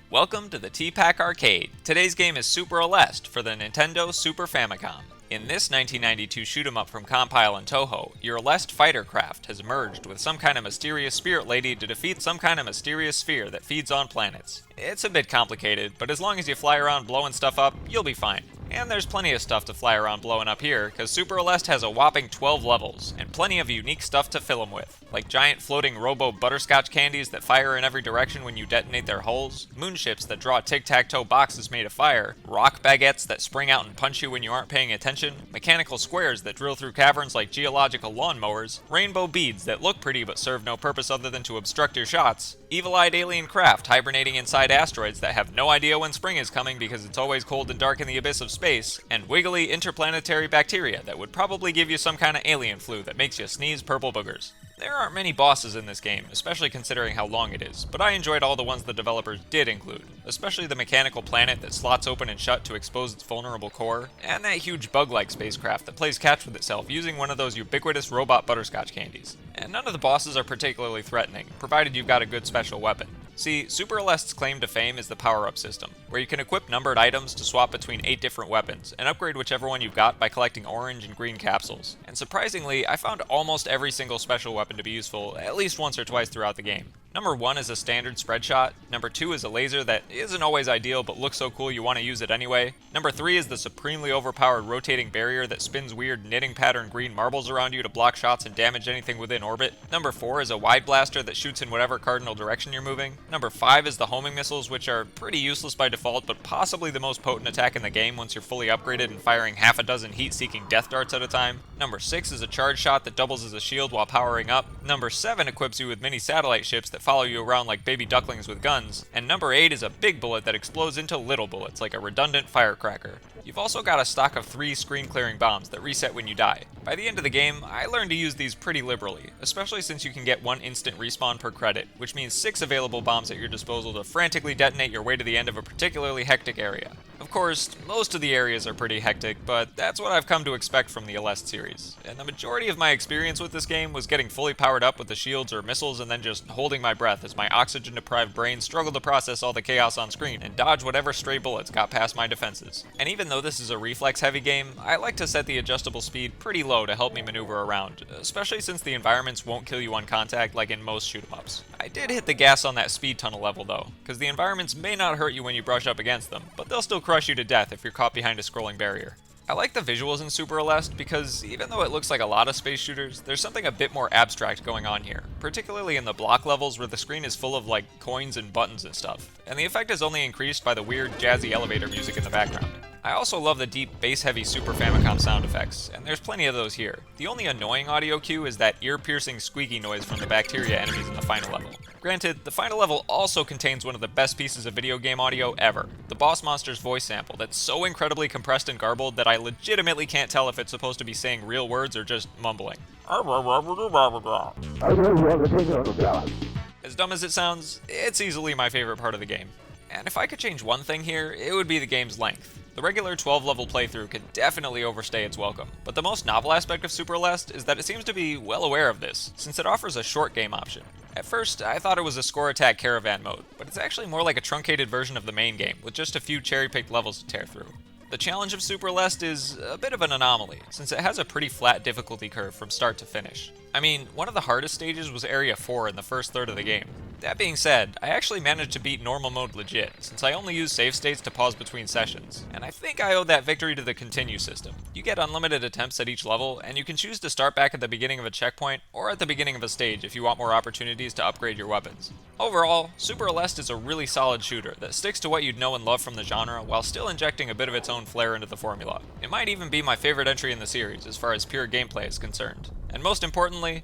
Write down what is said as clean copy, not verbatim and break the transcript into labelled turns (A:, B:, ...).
A: Welcome to the T-Pac Arcade. Today's game is Super Aleste for the Nintendo Super Famicom. In this 1992 shoot-'em-up from Compile and Toho, your Aleste fighter craft has merged with some kind of mysterious spirit lady to defeat some kind of mysterious sphere that feeds on planets. It's a bit complicated, but as long as you fly around blowing stuff up, you'll be fine. And there's plenty of stuff to fly around blowing up here, because Super Aleste has a whopping 12 levels, and plenty of unique stuff to fill them with, like giant floating robo butterscotch candies that fire in every direction when you detonate their hulls, moonships that draw tic-tac-toe boxes made of fire, rock baguettes that spring out and punch you when you aren't paying attention, mechanical squares that drill through caverns like geological lawnmowers, rainbow beads that look pretty but serve no purpose other than to obstruct your shots, evil-eyed alien craft hibernating inside asteroids that have no idea when spring is coming because it's always cold and dark in the abyss of space, and wiggly interplanetary bacteria that would probably give you some kind of alien flu that makes you sneeze purple boogers. There aren't many bosses in this game, especially considering how long it is, but I enjoyed all the ones the developers did include, especially the mechanical planet that slots open and shut to expose its vulnerable core, and that huge bug-like spacecraft that plays catch with itself using one of those ubiquitous robot butterscotch candies. And none of the bosses are particularly threatening, provided you've got a good special weapon. See, Super Aleste's claim to fame is the power-up system, where you can equip numbered items to swap between 8 different weapons, and upgrade whichever one you've got by collecting orange and green capsules. And surprisingly, I found almost every single special weapon to be useful at least once or twice throughout the game. Number 1 is a standard spread shot, number 2 is a laser that isn't always ideal but looks so cool you want to use it anyway, number 3 is the supremely overpowered rotating barrier that spins weird knitting pattern green marbles around you to block shots and damage anything within orbit, number 4 is a wide blaster that shoots in whatever cardinal direction you're moving, number 5 is the homing missiles, which are pretty useless by default but possibly the most potent attack in the game once you're fully upgraded and firing half a dozen heat-seeking death darts at a time, number 6 is a charge shot that doubles as a shield while powering up, number 7 equips you with mini satellite ships that follow you around like baby ducklings with guns, and number 8 is a big bullet that explodes into little bullets like a redundant firecracker. You've also got a stock of 3 screen-clearing bombs that reset when you die. By the end of the game, I learned to use these pretty liberally, especially since you can get 1 instant respawn per credit, which means 6 available bombs at your disposal to frantically detonate your way to the end of a particularly hectic area. Of course, most of the areas are pretty hectic, but that's what I've come to expect from the Aleste series, and the majority of my experience with this game was getting fully powered up with the shields or missiles and then just holding my breath as my oxygen-deprived brain struggled to process all the chaos on screen and dodge whatever stray bullets got past my defenses. And even though this is a reflex-heavy game, I like to set the adjustable speed pretty low to help me maneuver around, especially since the environments won't kill you on contact like in most shoot-em-ups. I did hit the gas on that speed tunnel level though, because the environments may not hurt you when you brush up against them, but they'll still crush you to death if you're caught behind a scrolling barrier. I like the visuals in Super Aleste because even though it looks like a lot of space shooters, there's something a bit more abstract going on here, particularly in the block levels where the screen is full of like coins and buttons and stuff, and the effect is only increased by the weird jazzy elevator music in the background. I also love the deep bass-heavy Super Famicom sound effects, and there's plenty of those here. The only annoying audio cue is that ear-piercing squeaky noise from the bacteria enemies in the final level. Granted, the final level also contains one of the best pieces of video game audio ever, the boss monster's voice sample that's so incredibly compressed and garbled that I legitimately can't tell if it's supposed to be saying real words or just mumbling. As dumb as it sounds, it's easily my favorite part of the game. And if I could change one thing here, it would be the game's length. The regular 12-level playthrough could definitely overstay its welcome, but the most novel aspect of Super Aleste is that it seems to be well aware of this, since it offers a short game option. At first, I thought it was a score attack caravan mode, but it's actually more like a truncated version of the main game, with just a few cherry-picked levels to tear through. The challenge of Super Aleste is a bit of an anomaly, since it has a pretty flat difficulty curve from start to finish. I mean, one of the hardest stages was Area 4 in the first third of the game. That being said, I actually managed to beat normal mode legit, since I only use save states to pause between sessions, and I think I owe that victory to the continue system. You get unlimited attempts at each level, and you can choose to start back at the beginning of a checkpoint, or at the beginning of a stage if you want more opportunities to upgrade your weapons. Overall, Super Aleste is a really solid shooter that sticks to what you'd know and love from the genre while still injecting a bit of its own flair into the formula. It might even be my favorite entry in the series as far as pure gameplay is concerned. And most importantly,